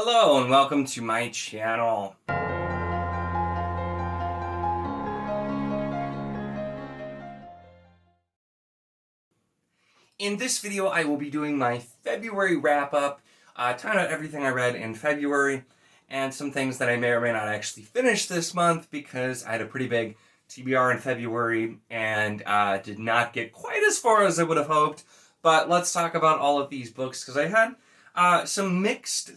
Hello and welcome to my channel. In this video, I will be doing my February wrap-up, talking about everything I read in February, and some things that I may or may not actually finish this month because I had a pretty big TBR in February and did not get quite as far as I would have hoped. But let's talk about all of these books because I had some mixed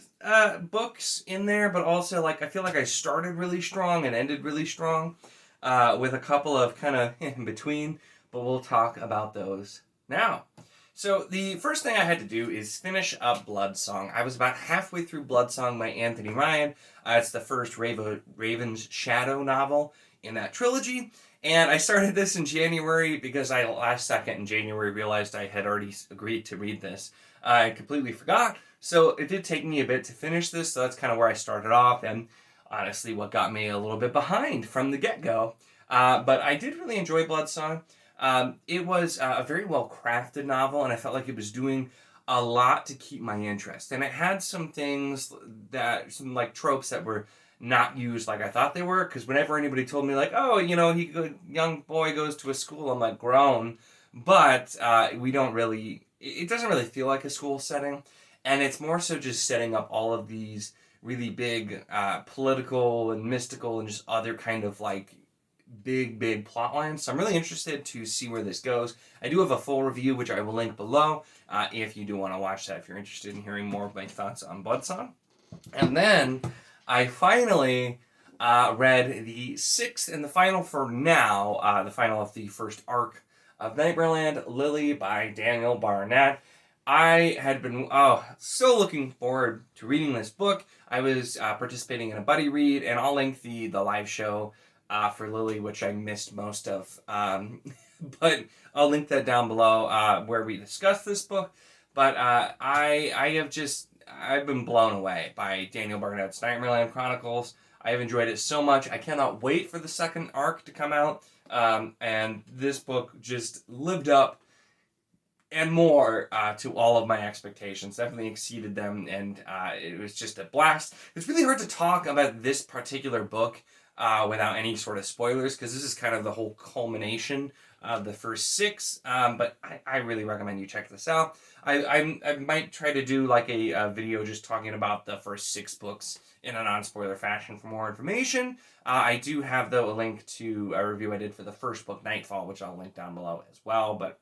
books in there, but also I feel like I started really strong and ended really strong with a couple of kind of in between, but we'll talk about those now. So the first thing I had to do is finish up Bloodsong. I was about halfway through Bloodsong by Anthony Ryan. It's the first Raven's Shadow novel in that trilogy. And I started this in January because I last second in January realized I had already agreed to read this. I completely forgot. So it did take me a bit to finish this. So that's kind of where I started off. And honestly, what got me a little bit behind from the get-go. But I did really enjoy Bloodsong. It was a very well-crafted novel, and I felt like it was doing a lot to keep my interest. And it had some things some tropes that were not used like I thought they were, because whenever anybody told me oh, young boy goes to a school, I'm like, grown. But we don't really, it doesn't really feel like a school setting. And it's more so just setting up all of these really big political and mystical and just other kind of big plot lines. So I'm really interested to see where this goes. I do have a full review, which I will link below if you do want to watch that, if you're interested in hearing more of my thoughts on Bloodsong. And then I finally read the sixth and the final for now, the final of the first arc of Nightmareland, Lily by Daniel Barnett. I had been so looking forward to reading this book. I was participating in a buddy read, and I'll link the live show for Lily, which I missed most of. But I'll link that down below where we discuss this book. But I've been blown away by Daniel Barnett's Nightmareland Chronicles. I have enjoyed it so much. I cannot wait for the second arc to come out. And this book just lived up and more to all of my expectations. Definitely exceeded them, and it was just a blast. It's really hard to talk about this particular book without any sort of spoilers, because this is kind of the whole culmination of the first six, but I really recommend you check this out. I might try to do a video just talking about the first six books in a non-spoiler fashion for more information. I do have, though, a link to a review I did for the first book, Nightfall, which I'll link down below as well, but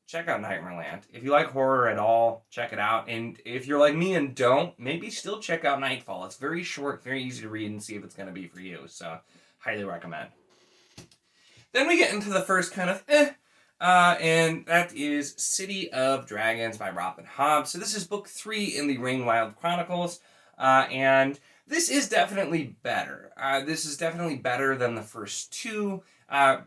check out Nightmareland. If you like horror at all, check it out. And if you're like me and don't, maybe still check out Nightfall. It's very short, very easy to read and see if it's going to be for you. So, highly recommend. Then we get into the first kind of and that is City of Dragons by Robin Hobb. So this is book 3 in the Rainwild Chronicles. And this is definitely better. This is definitely better than the first two.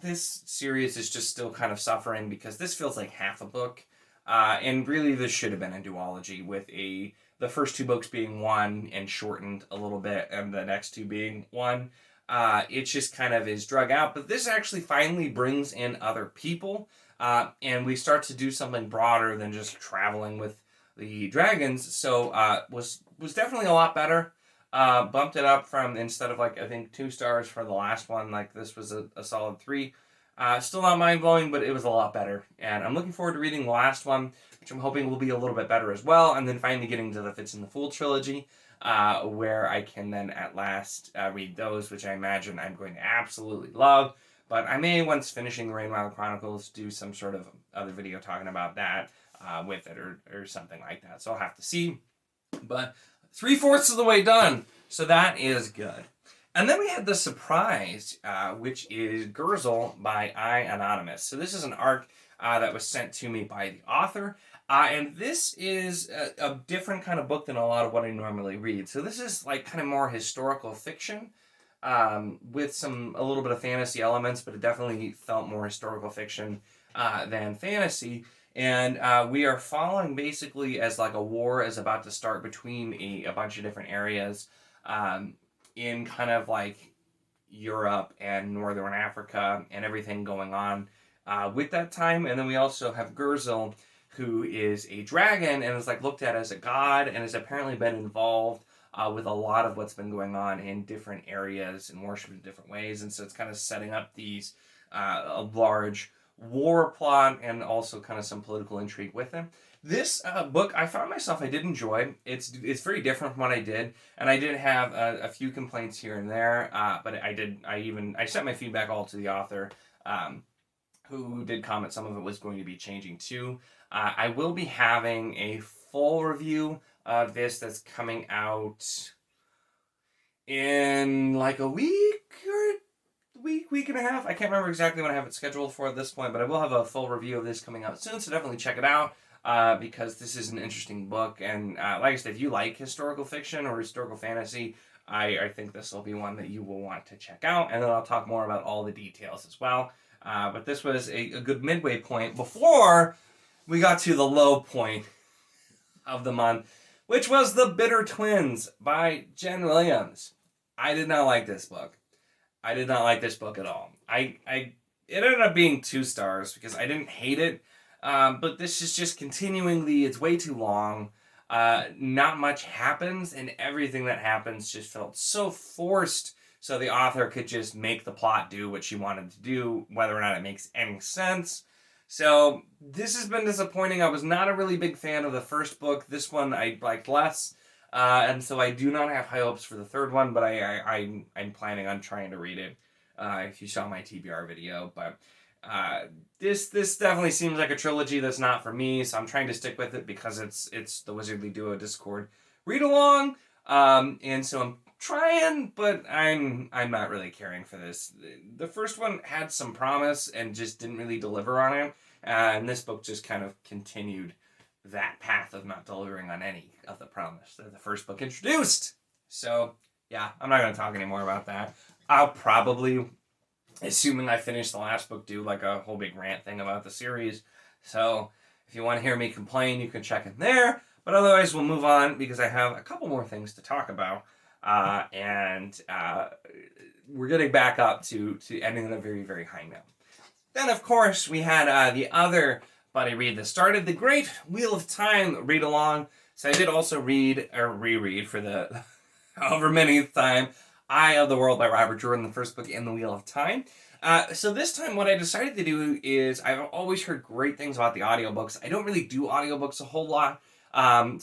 This series is just still kind of suffering because this feels like half a book. And really this should have been a duology with the first two books being one and shortened a little bit and the next two being one. It just kind of is drug out, but this actually finally brings in other people. And we start to do something broader than just traveling with the dragons. So, was definitely a lot better. Bumped it up from, instead of I think 2 stars for the last one, this was a solid 3. Still not mind-blowing, but it was a lot better. And I'm looking forward to reading the last one, which I'm hoping will be a little bit better as well. And then finally getting to the Fits in the Fool trilogy, where I can then at last read those, which I imagine I'm going to absolutely love. But I may, once finishing the Rainwild Chronicles, do some sort of other video talking about that with it or something like that. So I'll have to see. But 3/4 of the way done, so that is good. And then we had the surprise, which is Gurzel by I Anonymous. So this is an arc that was sent to me by the author, and this is a different kind of book than a lot of what I normally read. So this is kind of more historical fiction, with a little bit of fantasy elements, but it definitely felt more historical fiction than fantasy. And we are following basically as a war is about to start between a bunch of different areas in kind of Europe and Northern Africa and everything going on with that time. And then we also have Gurzel, who is a dragon and is looked at as a god and has apparently been involved with a lot of what's been going on in different areas and worship in different ways. And so it's kind of setting up these a large war plot and also kind of some political intrigue with it. This book, I found myself, I did enjoy. It's very different from what I did, and I did have a few complaints here and there, but I sent my feedback all to the author, who did comment some of it was going to be changing too. I will be having a full review of this that's coming out in like a week or week and a half. I can't remember exactly when I have it scheduled for at this point, but I will have a full review of this coming out soon, so definitely check it out. Because this is an interesting book, and like I said, if you like historical fiction or historical fantasy, I think this will be one that you will want to check out, and then I'll talk more about all the details as well. But this was a good midway point before we got to the low point of the month, which was The Bitter Twins by Jen Williams. I did not like this book. I did not like this book at all. It ended up being 2 stars because I didn't hate it. But this is just continuingly, it's way too long. Not much happens, and everything that happens just felt so forced, so the author could just make the plot do what she wanted to do, whether or not it makes any sense. So this has been disappointing. I was not a really big fan of the first book. This one I liked less, and so I do not have high hopes for the third one, but I'm planning on trying to read it, if you saw my TBR video, but... This definitely seems like a trilogy that's not for me, so I'm trying to stick with it because it's the Wizardly Duo Discord read along, and so I'm trying, but I'm not really caring for this. The first one had some promise and just didn't really deliver on it, and this book just kind of continued that path of not delivering on any of the promise that the first book introduced. So yeah, I'm not going to talk anymore about that. I'll probably, assuming I finish the last book, do like a whole big rant thing about the series. So if you want to hear me complain, you can check in there. But otherwise, we'll move on because I have a couple more things to talk about. And we're getting back up to ending on a very, very high note. Then, of course, we had the other buddy read that started, The Great Wheel of Time read along. So I did also read or reread for the however many time Eye of the World by Robert Jordan, the first book in the Wheel of Time. So this time what I decided to do is, I've always heard great things about the audiobooks. I don't really do audiobooks a whole lot,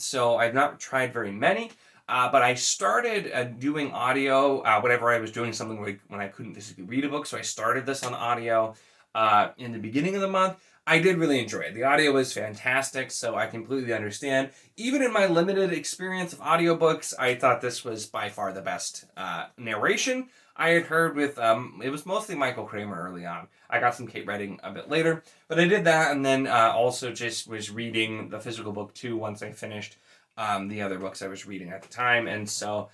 so I've not tried very many. But I started doing audio whenever I was doing something like when I couldn't physically read a book. So I started this on audio in the beginning of the month. I did really enjoy it. The audio was fantastic, so I completely understand. Even in my limited experience of audiobooks, I thought this was by far the best narration I had heard with, it was mostly Michael Kramer early on. I got some Kate Redding a bit later, but I did that, and then also just was reading the physical book too once I finished the other books I was reading at the time, and so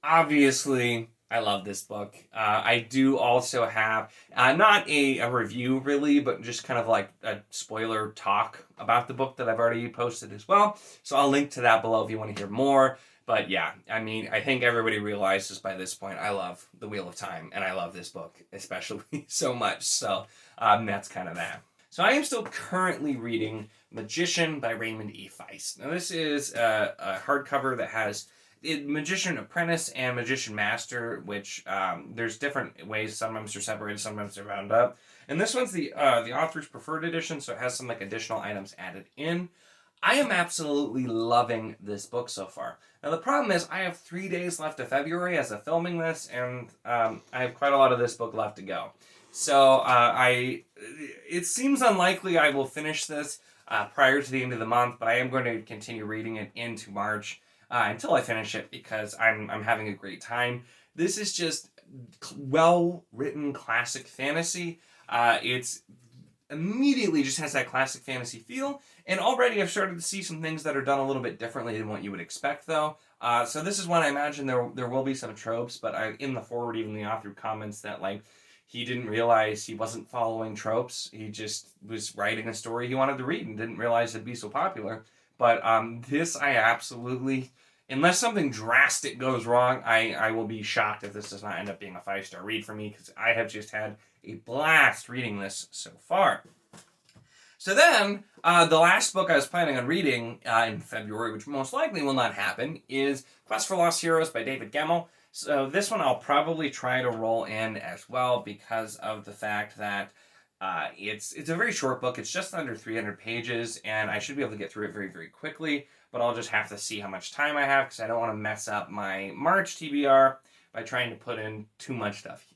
obviously I love this book. I do also have, not a review really, but just kind of like a spoiler talk about the book that I've already posted as well. So I'll link to that below if you want to hear more. But yeah, I mean, I think everybody realizes by this point, I love The Wheel of Time, and I love this book especially so much. So that's kind of that. So I am still currently reading Magician by Raymond E. Feist. Now this is a hardcover that has Magician Apprentice and Magician Master, which there's different ways. Sometimes they're separated, sometimes they're bound up. And this one's the author's preferred edition, so it has some like additional items added in. I am absolutely loving this book so far. Now the problem is I have 3 days left of February as of filming this, and I have quite a lot of this book left to go. So it seems unlikely I will finish this prior to the end of the month, but I am going to continue reading it into March until I finish it because I'm having a great time. This is just well-written classic fantasy. It's immediately just has that classic fantasy feel, and already I've started to see some things that are done a little bit differently than what you would expect, though. So this is when I imagine there will be some tropes, but in the forward, even the author comments that like he didn't realize he wasn't following tropes. He just was writing a story he wanted to read and didn't realize it'd be so popular. But this I absolutely, unless something drastic goes wrong, I will be shocked if this does not end up being a 5-star read for me, because I have just had a blast reading this so far. So then, the last book I was planning on reading in February, which most likely will not happen, is Quest for Lost Heroes by David Gemmell. So this one I'll probably try to roll in as well because of the fact that it's a very short book. It's just under 300 pages, and I should be able to get through it very, very quickly, but I'll just have to see how much time I have because I don't want to mess up my March TBR by trying to put in too much stuff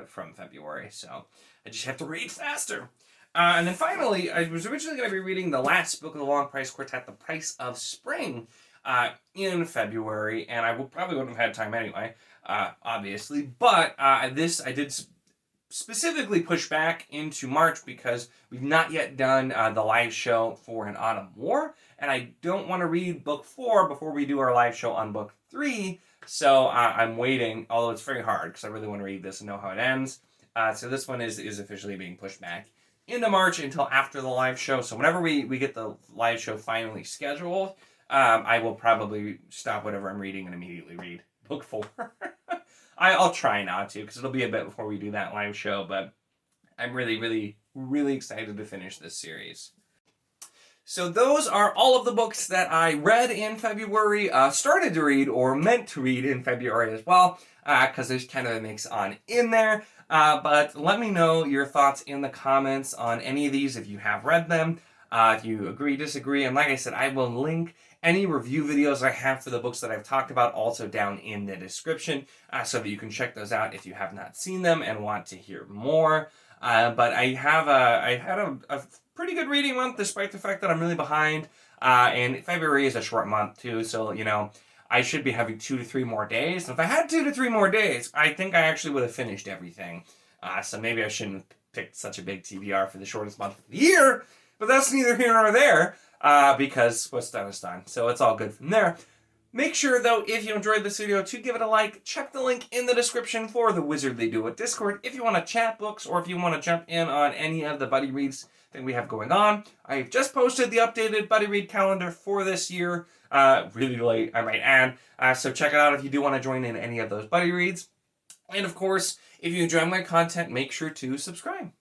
from February. So I just have to read faster. And then finally, I was originally going to be reading the last book of the Long Price Quartet, The Price of Spring, in February, and I probably wouldn't have had time anyway, obviously. But this I did specifically push back into March because we've not yet done the live show for An Autumn War, and I don't want to read book 4 before we do our live show on book 3, so I'm waiting, although it's very hard because I really want to read this and know how it ends. So this one is officially being pushed back into March until after the live show. So whenever we get the live show finally scheduled, I will probably stop whatever I'm reading and immediately read book 4. I'll try not to because it'll be a bit before we do that live show, but I'm really, really, really excited to finish this series. So those are all of the books that I read in February, started to read or meant to read in February as well, because there's kind of a mix on in there. But let me know your thoughts in the comments on any of these if you have read them, if you agree, disagree. And like I said, I will link any review videos I have for the books that I've talked about also down in the description so that you can check those out if you have not seen them and want to hear more. But I had a pretty good reading month despite the fact that I'm really behind. And February is a short month too, so I should be having 2 to 3 more days. And if I had 2 to 3 more days, I think I actually would have finished everything. So maybe I shouldn't have picked such a big TBR for the shortest month of the year, but that's neither here nor there, because what's done is done. So it's all good from there. Make sure, though, if you enjoyed this video, to give it a like. Check the link in the description for the Wizardly Do It Discord if you want to chat books or if you want to jump in on any of the buddy reads that we have going on. I've just posted the updated buddy read calendar for this year. Really late, I might add. So check it out if you do want to join in any of those buddy reads. And of course, if you enjoy my content, make sure to subscribe.